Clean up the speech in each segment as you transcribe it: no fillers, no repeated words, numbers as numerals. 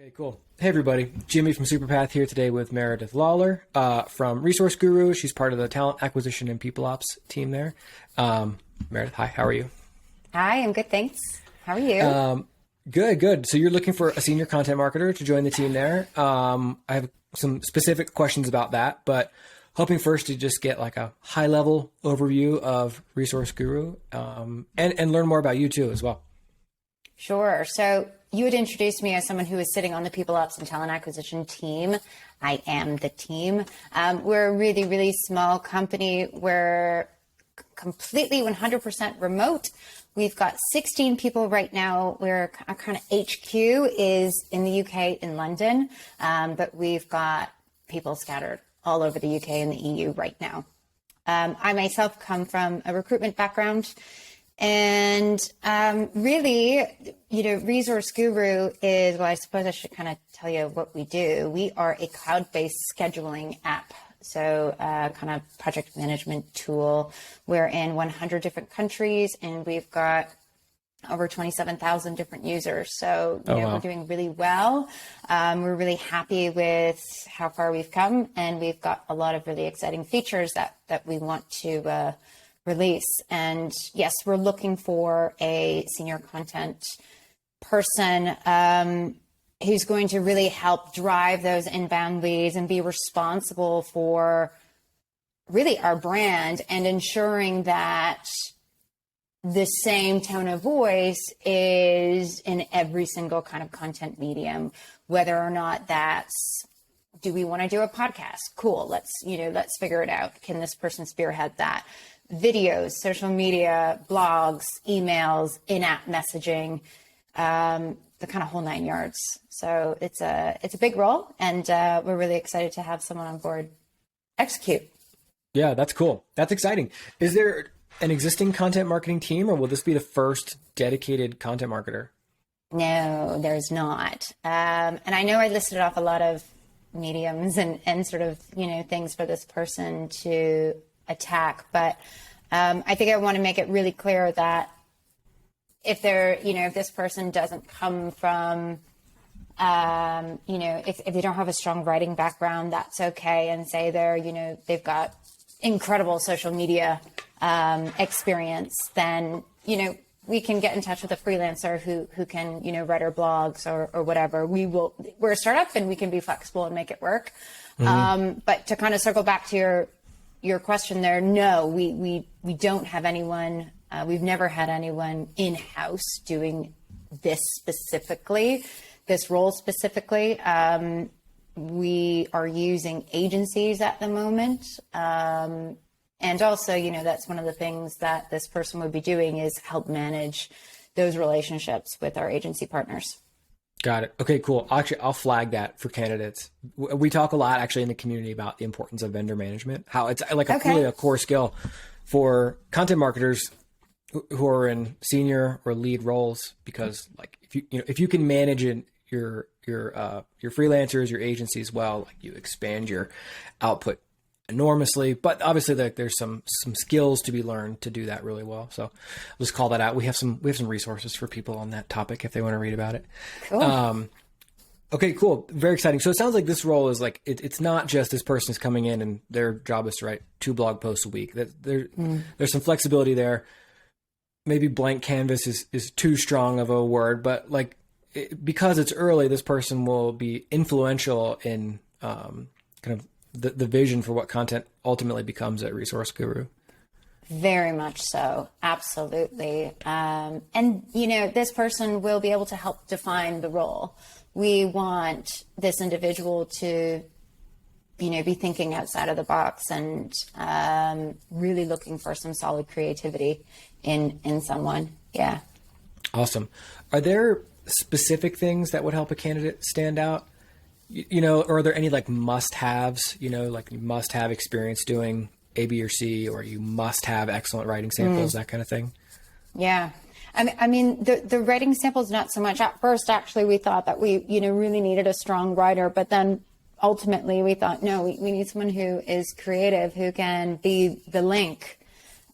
Okay, cool. Hey, everybody. Jimmy from Superpath here today with Meredith Lawler from Resource Guru. She's part of the talent acquisition and people ops team there. Meredith, hi. How are you? Hi, I'm good, thanks. How are you? Good. So you're looking for a senior content marketer to join the team there. I have some specific questions about that, but hoping first to just get like a high level overview of Resource Guru and learn more about you too as well. Sure. So you had introduced me as someone who is sitting on the people ops and talent acquisition team. I am the team. We're a really, really small company. We're completely 100% remote. We've got 16 people right now. Our kind of HQ is in the UK in London, but we've got people scattered all over the UK and the EU right now. I myself come from a recruitment background. And really, Resource Guru is, well, I suppose I should kind of tell you what we do. We are a cloud-based scheduling app. So kind of project management tool. We're in 100 different countries and we've got over 27,000 different users. So, Wow. We're doing really well. We're really happy with how far we've come, and we've got a lot of really exciting features that we want to release. And yes, we're looking for a senior content person who's going to really help drive those inbound leads and be responsible for really our brand and ensuring that the same tone of voice is in every single kind of content medium, whether or not that's, do we want to do a podcast? Cool. Let's figure it out. Can this person spearhead that? Videos, social media, blogs, emails, in-app messaging, the kind of whole nine yards. So it's a big role, and we're really excited to have someone on board execute. Yeah, that's cool. That's exciting. Is there an existing content marketing team, or will this be the first dedicated content marketer? No, there's not. And I know I listed off a lot of mediums and sort of, things for this person to attack. But I think I want to make it really clear that if this person doesn't come from, if they don't have a strong writing background, that's okay. And say they've got incredible social media experience, then, we can get in touch with a freelancer who can, write our blogs or whatever. We're a startup and we can be flexible and make it work. Mm-hmm. But to kind of circle back to your question there, no, we don't have anyone. We've never had anyone in-house doing this role specifically. We are using agencies at the moment. And also, that's one of the things that this person would be doing is help manage those relationships with our agency partners. Got it. Okay, cool. Actually, I'll flag that for candidates. We talk a lot actually in the community about the importance of vendor management, how it's like really a core skill for content marketers who are in senior or lead roles, because like if you can manage your freelancers, your agencies well, like you expand your output enormously. But obviously there's some skills to be learned to do that really well. So let's call that out. We have some resources for people on that topic if they want to read about it. Cool. Okay, cool. Very exciting. So it sounds like this role is like, it's not just this person is coming in and their job is to write 2 blog posts a week. There's some flexibility there. Maybe blank canvas is too strong of a word, but like, because it's early, this person will be influential in kind of the vision for what content ultimately becomes at Resource Guru. Very much so. Absolutely. And, this person will be able to help define the role. We want this individual to, be thinking outside of the box and really looking for some solid creativity in someone. Yeah. Awesome. Are there specific things that would help a candidate stand out? Or are there any like must-haves, like you must have experience doing A, B, or C, or you must have excellent writing samples, that kind of thing? Yeah. I mean, the writing samples, not so much. At first, actually, we thought that we, really needed a strong writer, but then ultimately we thought, no, we need someone who is creative, who can be the link,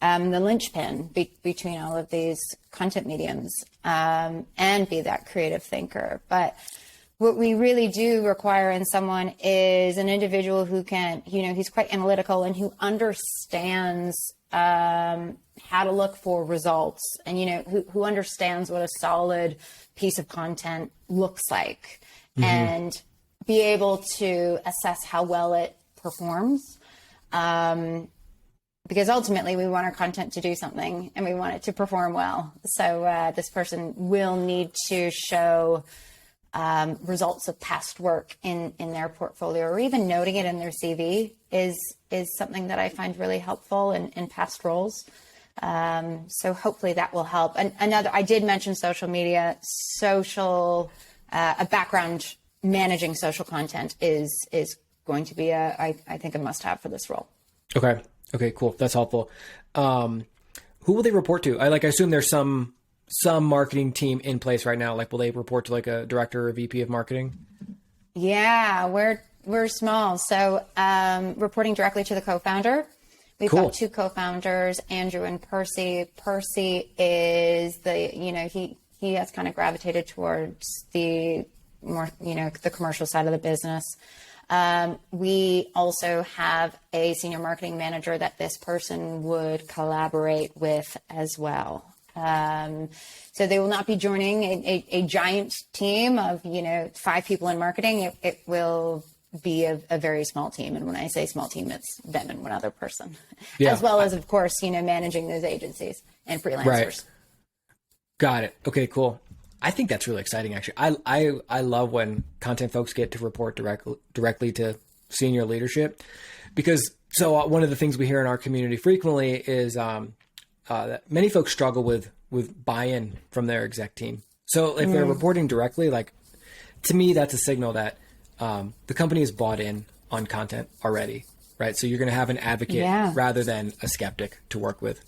the linchpin between all of these content mediums, and be that creative thinker. But what we really do require in someone is an individual who can, who's quite analytical and who understands how to look for results, and who understands what a solid piece of content looks like, and be able to assess how well it performs. Because ultimately we want our content to do something and we want it to perform well. So this person will need to show results of past work in their portfolio, or even noting it in their CV is something that I find really helpful in past roles. So hopefully that will help. And I did mention social media. A background managing social content is going to be I think a must-have for this role. Okay, cool. That's helpful. Who will they report to? I assume there's some marketing team in place right now. Will they report to a director or VP of marketing? Yeah, we're small. So reporting directly to the co-founder. We've got two co-founders, Andrew and Percy. Percy is he has kind of gravitated towards the more, the commercial side of the business. We also have a senior marketing manager that this person would collaborate with as well. So they will not be joining a giant team of, 5 people in marketing. It will be a very small team. And when I say small team, it's them and one other person, as well as, of course, managing those agencies and freelancers. Right. Got it. Okay, cool. I think that's really exciting, actually. I love when content folks get to report directly to senior leadership, because one of the things we hear in our community frequently is that many folks struggle with buy-in from their exec team. So if they're reporting directly, to me, that's a signal that the company is bought in on content already, right? So you're going to have an advocate rather than a skeptic to work with.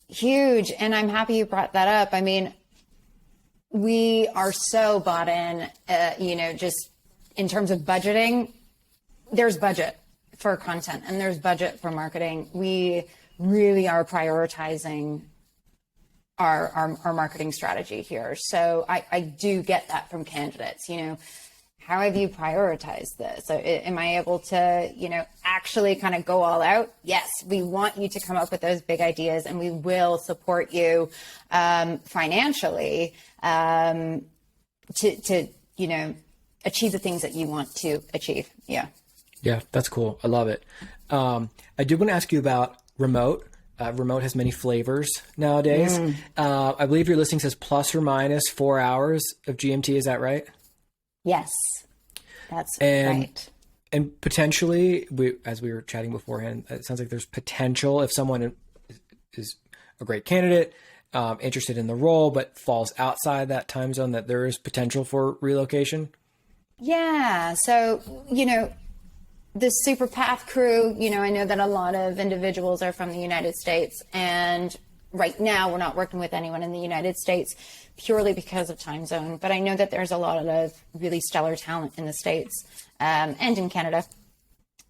Huge. And I'm happy you brought that up. I mean, we are so bought in, just in terms of budgeting. There's budget for content and there's budget for marketing. We really are prioritizing our marketing strategy here. So I do get that from candidates. How have you prioritized this? So am I able to, actually kind of go all out? Yes, we want you to come up with those big ideas, and we will support you financially to achieve the things that you want to achieve. Yeah. Yeah, that's cool. I love it. I did want to ask you about remote. Remote has many flavors nowadays. I believe your listing says plus or minus 4 hours of GMT. Is that right? Yes, that's right. And potentially, as we were chatting beforehand, it sounds like there's potential if someone is a great candidate, interested in the role, but falls outside that time zone, that there is potential for relocation. Yeah. So, the Superpath crew, I know that a lot of individuals are from the United States, and right now we're not working with anyone in the United States purely because of time zone, but I know that there's a lot of really stellar talent in the States and in Canada.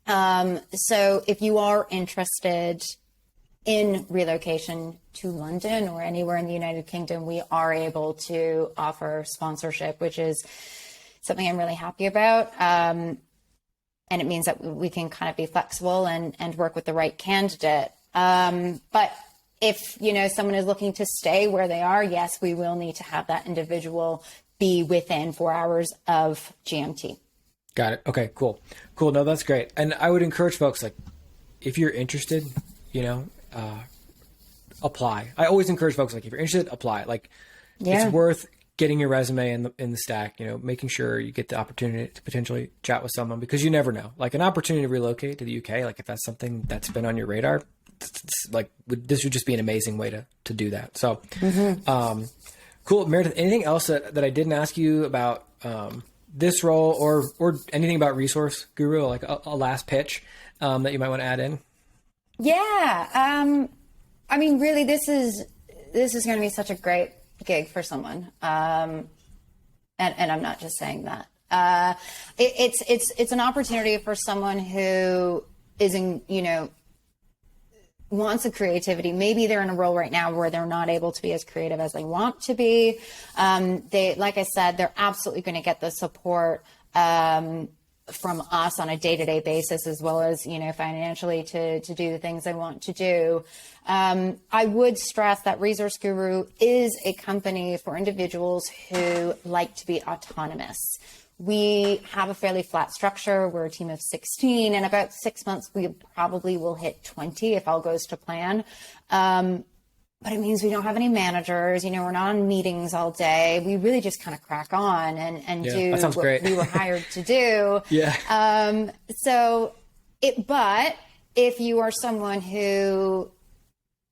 So if you are interested in relocation to London or anywhere in the United Kingdom, we are able to offer sponsorship, which is something I'm really happy about. And it means that we can kind of be flexible and work with the right candidate. But if, someone is looking to stay where they are, yes, we will need to have that individual be within 4 hours of GMT. Got it. Okay, cool. No, that's great. And I would encourage folks, if you're interested, apply. I always encourage folks, if you're interested, apply. It's worth getting your resume in the stack, making sure you get the opportunity to potentially chat with someone, because you never know. An opportunity to relocate to the UK, if that's something that's been on your radar, this would just be an amazing way to do that. So, cool. Meredith, anything else that I didn't ask you about this role or anything about Resource Guru, a last pitch that you might want to add in? Yeah. I mean, really, this is going to be such a great gig for someone. And I'm not just saying that. It's an opportunity for someone who is wants a creativity. Maybe they're in a role right now where they're not able to be as creative as they want to be. They, like I said, they're absolutely going to get the support from us on a day-to-day basis, as well as, you know, financially to do the things they want to do. I would stress that Resource Guru is a company for individuals who like to be autonomous. We have a fairly flat structure. We're a team of 16. In about 6 months, we probably will hit 20 if all goes to plan. But it means we don't have any managers. You know, we're not on meetings all day. We really just kind of crack on and do what great. we were hired to do. Yeah. But if you are someone who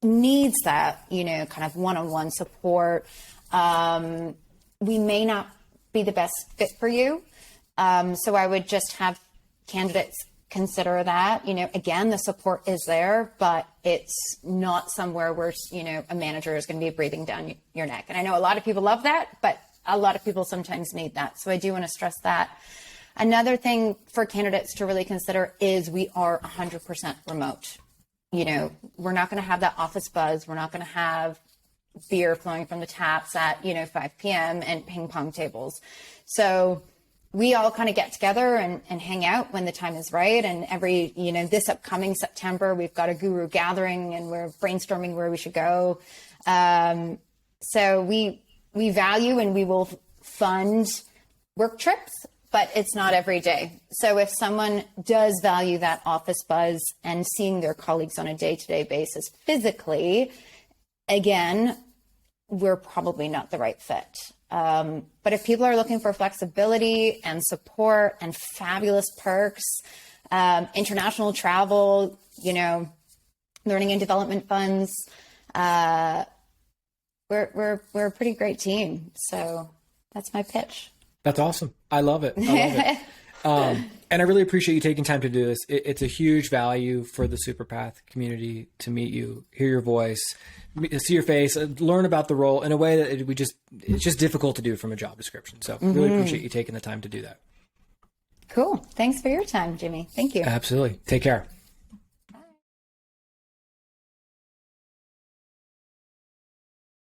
needs that, you know, kind of one-on-one support, we may not be the best fit for you. So I would just have candidates consider that. You know, again, the support is there, but it's not somewhere where, you know, a manager is going to be breathing down your neck. And I know a lot of people love that, but a lot of people sometimes need that. So I do want to stress that. Another thing for candidates to really consider is we are 100% remote. You know, we're not going to have that office buzz. We're not going to have beer flowing from the taps at, you know, 5 p.m. and ping pong tables. So we all kind of get together and hang out when the time is right. And every, you know, this upcoming September, we've got a guru gathering and we're brainstorming where we should go. So we value and we will fund work trips, but it's not every day. So if someone does value that office buzz and seeing their colleagues on a day-to-day basis physically, again, we're probably not the right fit. But if people are looking for flexibility and support and fabulous perks, international travel, you know, learning and development funds, we're a pretty great team. So that's my pitch. That's awesome. I love it. I love it. And I really appreciate you taking time to do this. It's a huge value for the Superpath community to meet you, hear your voice, see your face, learn about the role in a way that it's just difficult to do from a job description. So really appreciate you taking the time to do that. Cool. Thanks for your time, Jimmy. Thank you. Absolutely. Take care.